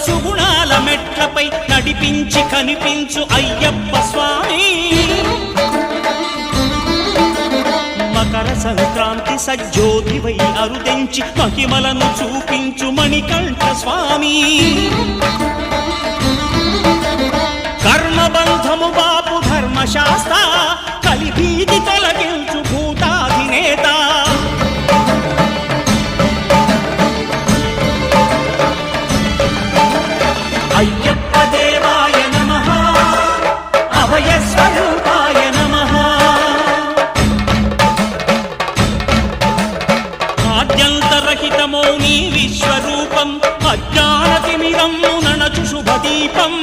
సుగుణాల మెట్లపై నడిపించి కనిపించు అయ్యప్ప స్వామి. మకర సంక్రాంతి సజ్జోతివై అరుదెంచి మహిమలను చూపించు మణికంఠ స్వామి. కర్మబంధము బాపు ధర్మశాస్త్ర కలిభీతి తొలగించు భూతాధినేత. అయ్యప్ప దేవాయ నమః అభయ స్వరూపాయ నమః. ఆద్యంతరహితమో నీ విశ్వరూపం అజ్ఞానతిమిరము నణచు శుభదీపం.